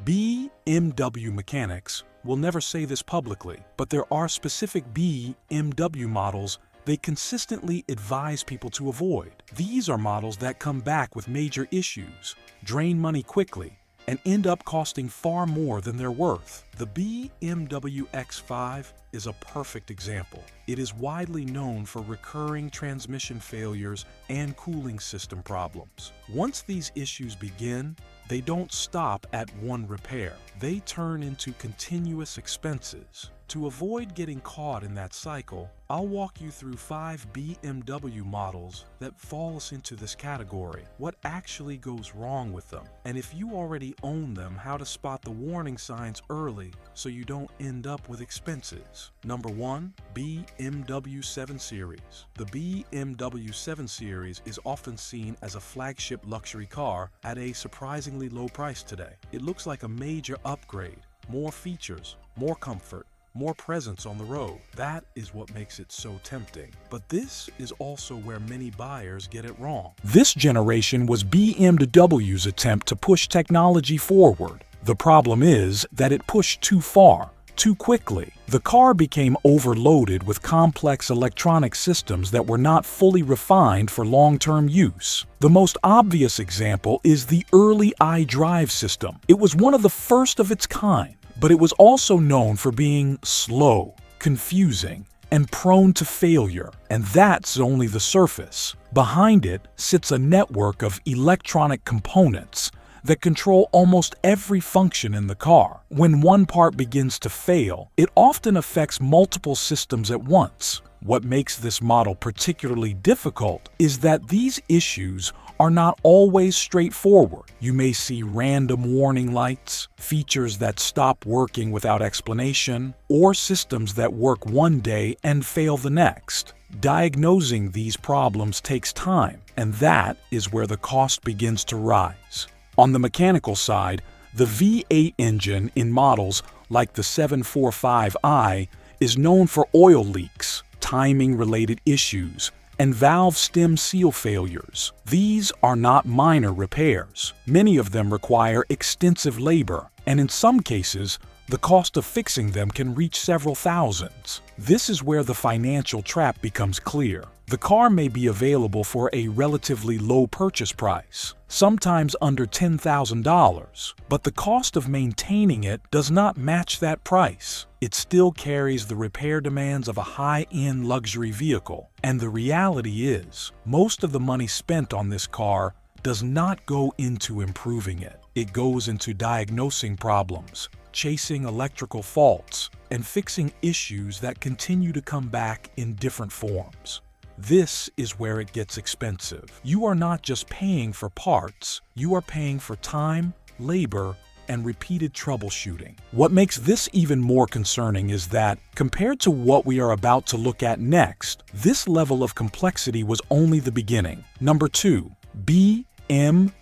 BMW mechanics will never say this publicly, but there are specific BMW models they consistently advise people to avoid. These are models that come back with major issues, drain money quickly, and end up costing far more than they're worth. The BMW X5 is a perfect example. It is widely known for recurring transmission failures and cooling system problems. Once these issues begin, they don't stop at one repair. They turn into continuous expenses. To avoid getting caught in that cycle, I'll walk you through 5 BMW models that fall into this category, what actually goes wrong with them, and if you already own them, how to spot the warning signs early so you don't end up with expenses. Number 1. BMW 7 Series. The BMW 7 Series is often seen as a flagship luxury car at a surprisingly low price today. It looks like a major upgrade, more features, more comfort, more presence on the road. That is what makes it so tempting. But this is also where many buyers get it wrong. This generation was BMW's attempt to push technology forward. The problem is that it pushed too far, too quickly. The car became overloaded with complex electronic systems that were not fully refined for long-term use. The most obvious example is the early iDrive system. It was one of the first of its kind, but it was also known for being slow, confusing, and prone to failure. And that's only the surface. Behind it sits a network of electronic components that control almost every function in the car. When one part begins to fail, it often affects multiple systems at once. What makes this model particularly difficult is that these issues are not always straightforward. You may see random warning lights, features that stop working without explanation, or systems that work one day and fail the next. Diagnosing these problems takes time, and that is where the cost begins to rise. On the mechanical side, the V8 engine in models like the 745i is known for oil leaks, timing-related issues, and valve stem seal failures. These are not minor repairs. Many of them require extensive labor, and in some cases, the cost of fixing them can reach several thousands. This is where the financial trap becomes clear. The car may be available for a relatively low purchase price, sometimes under $10,000, but the cost of maintaining it does not match that price. It still carries the repair demands of a high-end luxury vehicle, and the reality is, most of the money spent on this car does not go into improving it. It goes into diagnosing problems, chasing electrical faults, and fixing issues that continue to come back in different forms. This is where it gets expensive. You are not just paying for parts, you are paying for time, labor, and repeated troubleshooting. What makes this even more concerning is that, compared to what we are about to look at next, this level of complexity was only the beginning. Number 2. BMW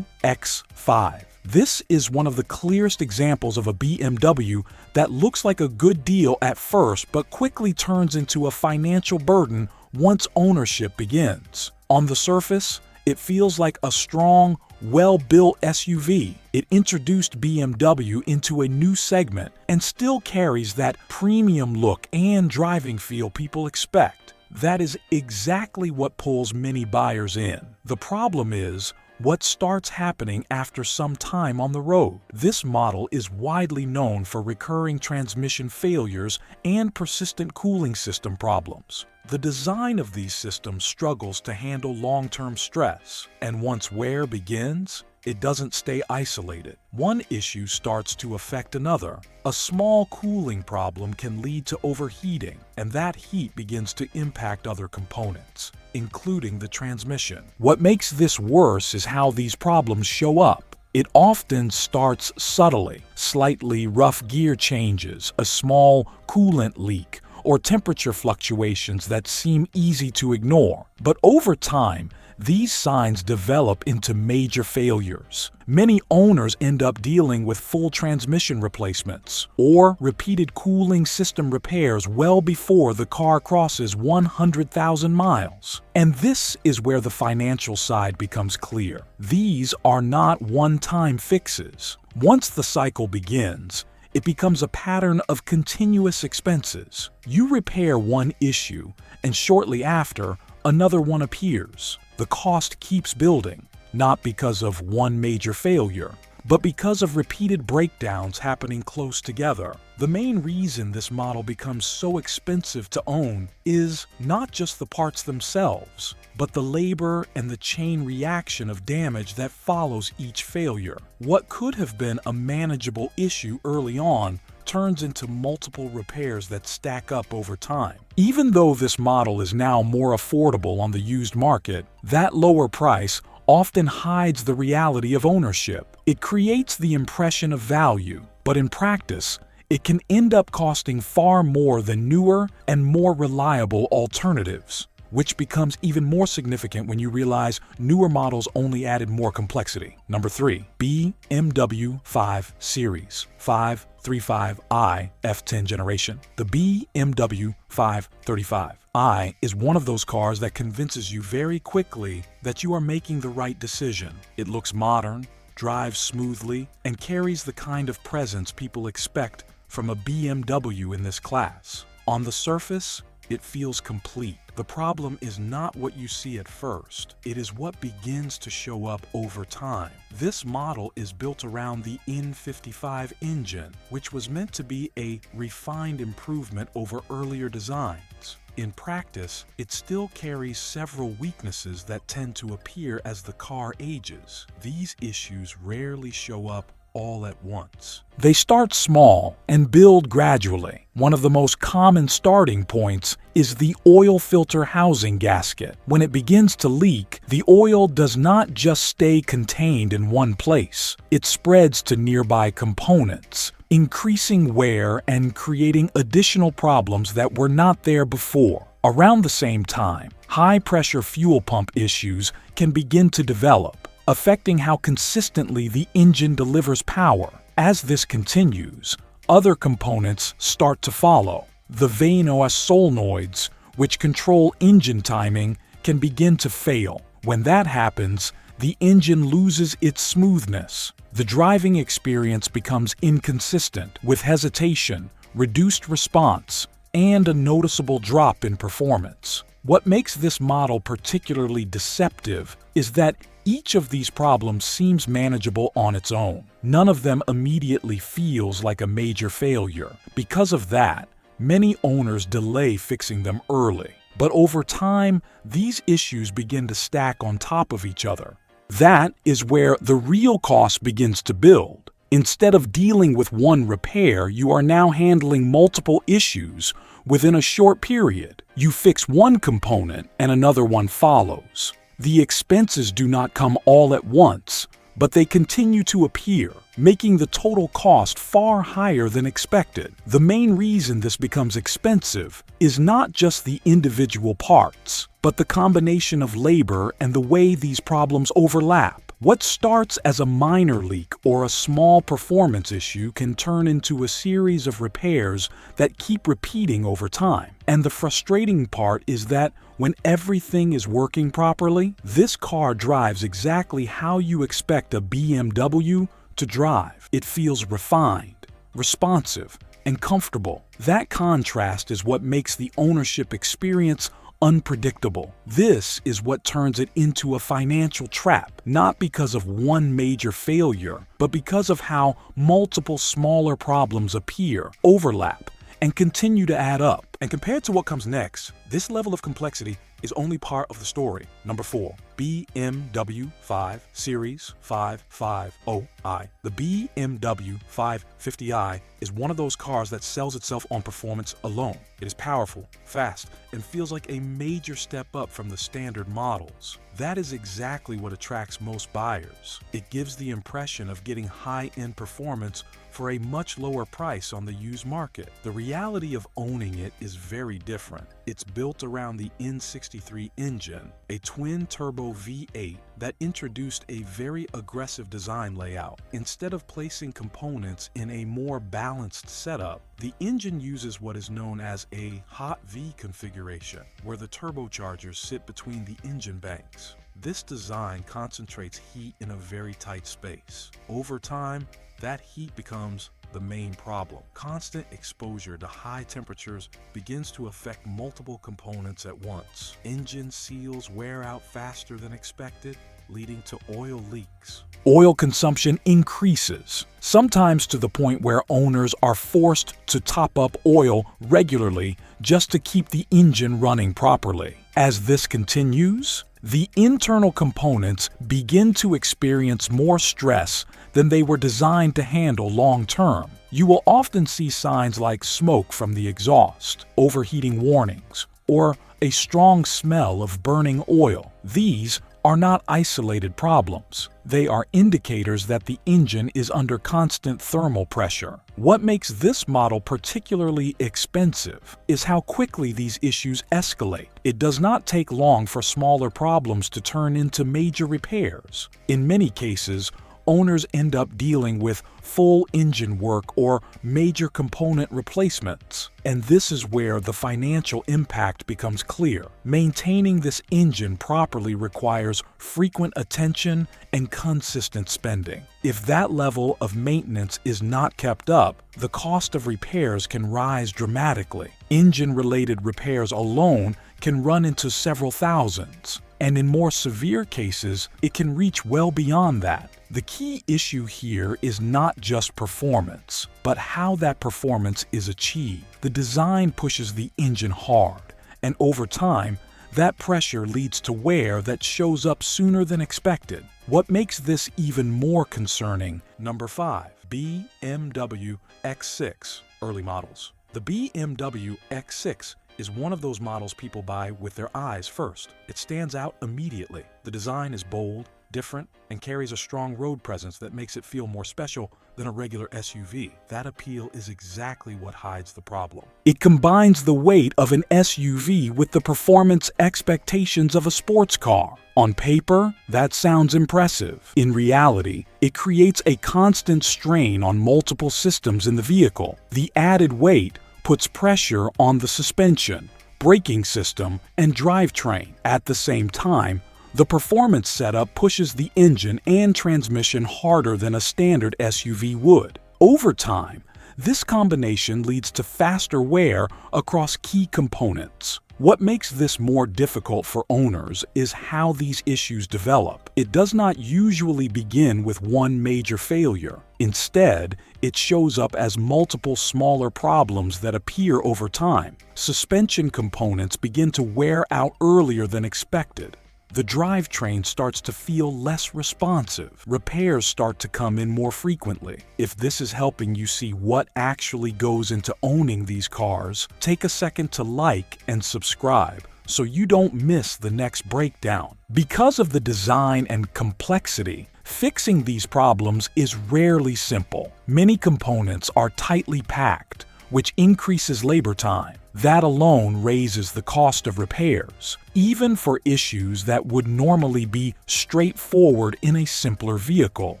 X5. This is one of the clearest examples of a BMW that looks like a good deal at first but quickly turns into a financial burden once ownership begins. On the surface, it feels like a strong, well-built SUV. It introduced BMW into a new segment and still carries that premium look and driving feel people expect. That is exactly what pulls many buyers in. The problem is what starts happening after some time on the road. This model is widely known for recurring transmission failures and persistent cooling system problems. The design of these systems struggles to handle long-term stress, and once wear begins, it doesn't stay isolated. One issue starts to affect another. A small cooling problem can lead to overheating, and that heat begins to impact other components, including the transmission. What makes this worse is how these problems show up. It often starts subtly, slightly rough gear changes, a small coolant leak, or temperature fluctuations that seem easy to ignore. But over time, these signs develop into major failures. Many owners end up dealing with full transmission replacements or repeated cooling system repairs well before the car crosses 100,000 miles. And this is where the financial side becomes clear. These are not one-time fixes. Once the cycle begins, it becomes a pattern of continuous expenses. You repair one issue, and shortly after, another one appears. The cost keeps building, not because of one major failure, but because of repeated breakdowns happening close together. The main reason this model becomes so expensive to own is not just the parts themselves, but the labor and the chain reaction of damage that follows each failure. What could have been a manageable issue early on turns into multiple repairs that stack up over time. Even though this model is now more affordable on the used market, that lower price often hides the reality of ownership. It creates the impression of value, but in practice, it can end up costing far more than newer and more reliable alternatives, which becomes even more significant when you realize newer models only added more complexity. Number 3, BMW 5 Series 535i F10 generation. The BMW 535i is one of those cars that convinces you very quickly that you are making the right decision. It looks modern, drives smoothly, and carries the kind of presence people expect from a BMW in this class. On the surface, it feels complete. The problem is not what you see at first. It is what begins to show up over time. This model is built around the N55 engine, which was meant to be a refined improvement over earlier designs. In practice, it still carries several weaknesses that tend to appear as the car ages. These issues rarely show up all at once. They start small and build gradually. One of the most common starting points is the oil filter housing gasket. When it begins to leak, the oil does not just stay contained in one place. It spreads to nearby components, increasing wear and creating additional problems that were not there before. Around the same time, high-pressure fuel pump issues can begin to develop, affecting how consistently the engine delivers power. As this continues, other components start to follow. The VANOS solenoids, which control engine timing, can begin to fail. When that happens, the engine loses its smoothness. The driving experience becomes inconsistent, with hesitation, reduced response, and a noticeable drop in performance. What makes this model particularly deceptive is that each of these problems seems manageable on its own. None of them immediately feels like a major failure. Because of that, many owners delay fixing them early. But over time, these issues begin to stack on top of each other. That is where the real cost begins to build. Instead of dealing with one repair, you are now handling multiple issues within a short period. You fix one component and another one follows. The expenses do not come all at once, but they continue to appear, making the total cost far higher than expected. The main reason this becomes expensive is not just the individual parts, but the combination of labor and the way these problems overlap. What starts as a minor leak or a small performance issue can turn into a series of repairs that keep repeating over time. And the frustrating part is that when everything is working properly, this car drives exactly how you expect a BMW to drive. It feels refined, responsive, and comfortable. That contrast is what makes the ownership experience unpredictable. This is what turns it into a financial trap, not because of one major failure, but because of how multiple smaller problems appear, overlap, and continue to add up. And compared to what comes next, this level of complexity is only part of the story. Number 4, BMW 5 Series 550i. The BMW 550i is one of those cars that sells itself on performance alone. It is powerful, fast, and feels like a major step up from the standard models. That is exactly what attracts most buyers. It gives the impression of getting high-end performance for a much lower price on the used market. The reality of owning it is very different. It's built around the N63 engine, a twin-turbo V8 that introduced a very aggressive design layout. Instead of placing components in a more balanced setup, the engine uses what is known as a hot V configuration, where the turbochargers sit between the engine banks. This design concentrates heat in a very tight space. Over time, that heat becomes the main problem. Constant exposure to high temperatures begins to affect multiple components at once. Engine seals wear out faster than expected, leading to oil leaks. Oil consumption increases, sometimes to the point where owners are forced to top up oil regularly just to keep the engine running properly. As this continues, the internal components begin to experience more stress than they were designed to handle long term. You will often see signs like smoke from the exhaust, overheating warnings, or a strong smell of burning oil. These are not isolated problems. They are indicators that the engine is under constant thermal pressure. What makes this model particularly expensive is how quickly these issues escalate. It does not take long for smaller problems to turn into major repairs. In many cases, owners end up dealing with full engine work or major component replacements. And this is where the financial impact becomes clear. Maintaining this engine properly requires frequent attention and consistent spending. If that level of maintenance is not kept up, the cost of repairs can rise dramatically. Engine-related repairs alone can run into several thousands, and in more severe cases, it can reach well beyond that. The key issue here is not just performance, but how that performance is achieved. The design pushes the engine hard, and over time, that pressure leads to wear that shows up sooner than expected. What makes this even more concerning? Number 5. BMW X6 early models. The BMW X6 is one of those models people buy with their eyes first. It stands out immediately. The design is bold, different, and carries a strong road presence that makes it feel more special than a regular SUV. That appeal is exactly what hides the problem. It combines the weight of an SUV with the performance expectations of a sports car. On paper, that sounds impressive. In reality, it creates a constant strain on multiple systems in the vehicle. The added weight puts pressure on the suspension, braking system, and drivetrain. At the same time, the performance setup pushes the engine and transmission harder than a standard SUV would. Over time, this combination leads to faster wear across key components. What makes this more difficult for owners is how these issues develop. It does not usually begin with one major failure. Instead, it shows up as multiple smaller problems that appear over time. Suspension components begin to wear out earlier than expected. The drivetrain starts to feel less responsive. Repairs start to come in more frequently. If this is helping you see what actually goes into owning these cars, take a second to like and subscribe so you don't miss the next breakdown. Because of the design and complexity, fixing these problems is rarely simple. Many components are tightly packed, which increases labor time. That alone raises the cost of repairs, even for issues that would normally be straightforward in a simpler vehicle.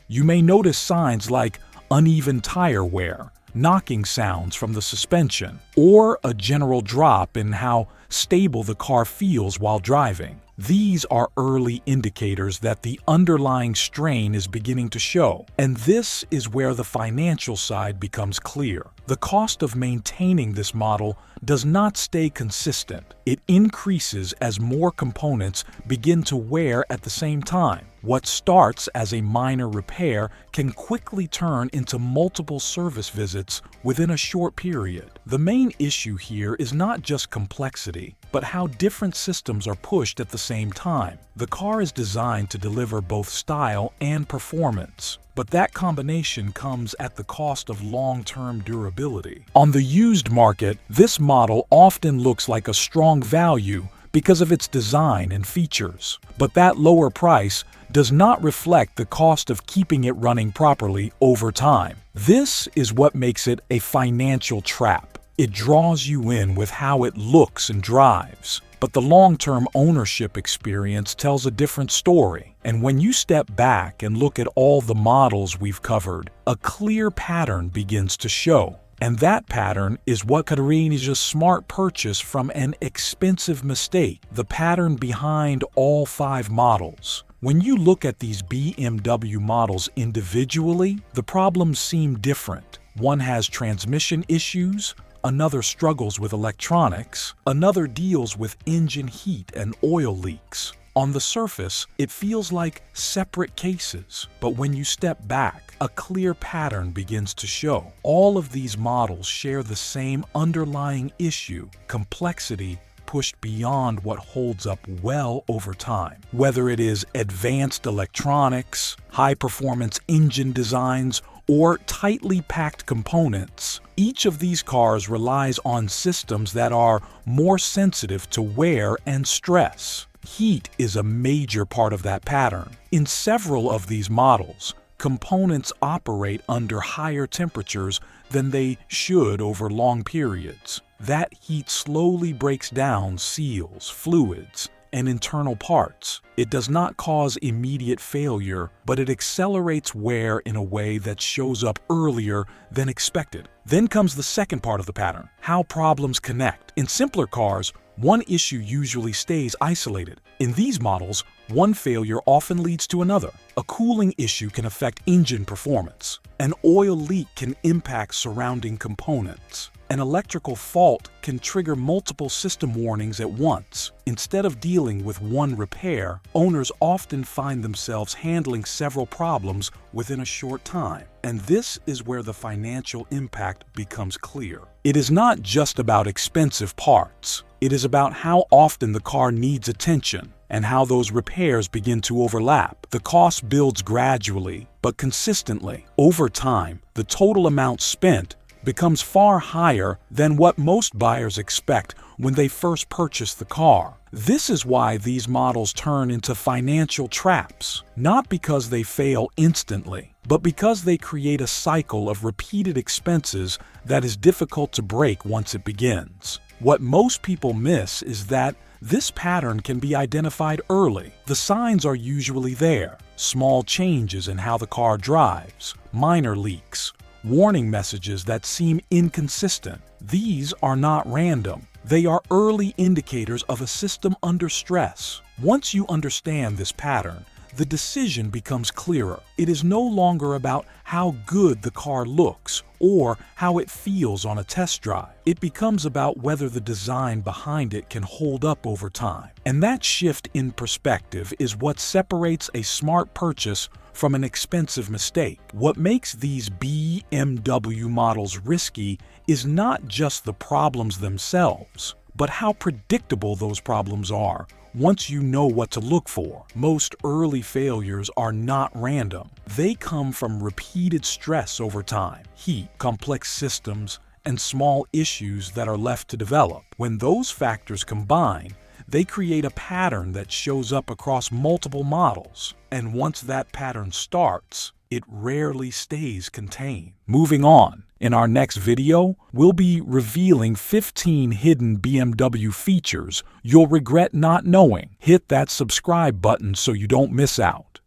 You may notice signs like uneven tire wear, knocking sounds from the suspension, or a general drop in how stable the car feels while driving. These are early indicators that the underlying strain is beginning to show, and this is where the financial side becomes clear. The cost of maintaining this model does not stay consistent. It increases as more components begin to wear at the same time. What starts as a minor repair can quickly turn into multiple service visits within a short period. The main issue here is not just complexity, but how different systems are pushed at the same time. The car is designed to deliver both style and performance, but that combination comes at the cost of long-term durability. On the used market, this model often looks like a strong value because of its design and features, but that lower price does not reflect the cost of keeping it running properly over time. This is what makes it a financial trap. It draws you in with how it looks and drives, but the long-term ownership experience tells a different story. And when you step back and look at all the models we've covered, a clear pattern begins to show. And that pattern is what could arrange a smart purchase from an expensive mistake. The pattern behind all 5 models When you look at these BMW models individually, the problems seem different. One has transmission issues, another struggles with electronics, another deals with engine heat and oil leaks. On the surface, it feels like separate cases, but when you step back, a clear pattern begins to show. All of these models share the same underlying issue: complexity pushed beyond what holds up well over time. Whether it is advanced electronics, high-performance engine designs, or tightly packed components, each of these cars relies on systems that are more sensitive to wear and stress. Heat is a major part of that pattern. In several of these models, components operate under higher temperatures than they should over long periods. That heat slowly breaks down seals, fluids, and internal parts. It does not cause immediate failure, but it accelerates wear in a way that shows up earlier than expected. Then comes the second part of the pattern: how problems connect. In simpler cars, one issue usually stays isolated. In these models, one failure often leads to another. A cooling issue can affect engine performance. An oil leak can impact surrounding components. An electrical fault can trigger multiple system warnings at once. Instead of dealing with one repair, owners often find themselves handling several problems within a short time. And this is where the financial impact becomes clear. It is not just about expensive parts. It is about how often the car needs attention and how those repairs begin to overlap. The cost builds gradually, but consistently. Over time, the total amount spent becomes far higher than what most buyers expect when they first purchase the car. This is why these models turn into financial traps, not because they fail instantly, but because they create a cycle of repeated expenses that is difficult to break once it begins. What most people miss is that this pattern can be identified early. The signs are usually there: small changes in how the car drives, minor leaks, warning messages that seem inconsistent. These are not random. They are early indicators of a system under stress. Once you understand this pattern, the decision becomes clearer. It is no longer about how good the car looks or how it feels on a test drive. It becomes about whether the design behind it can hold up over time. And that shift in perspective is what separates a smart purchase from an expensive mistake. What makes these BMW models risky is not just the problems themselves, but how predictable those problems are once you know what to look for. Most early failures are not random. They come from repeated stress over time: heat, complex systems, and small issues that are left to develop. When those factors combine, they create a pattern that shows up across multiple models. And once that pattern starts, it rarely stays contained. Moving on, in our next video, we'll be revealing 15 hidden BMW features you'll regret not knowing. Hit that subscribe button so you don't miss out.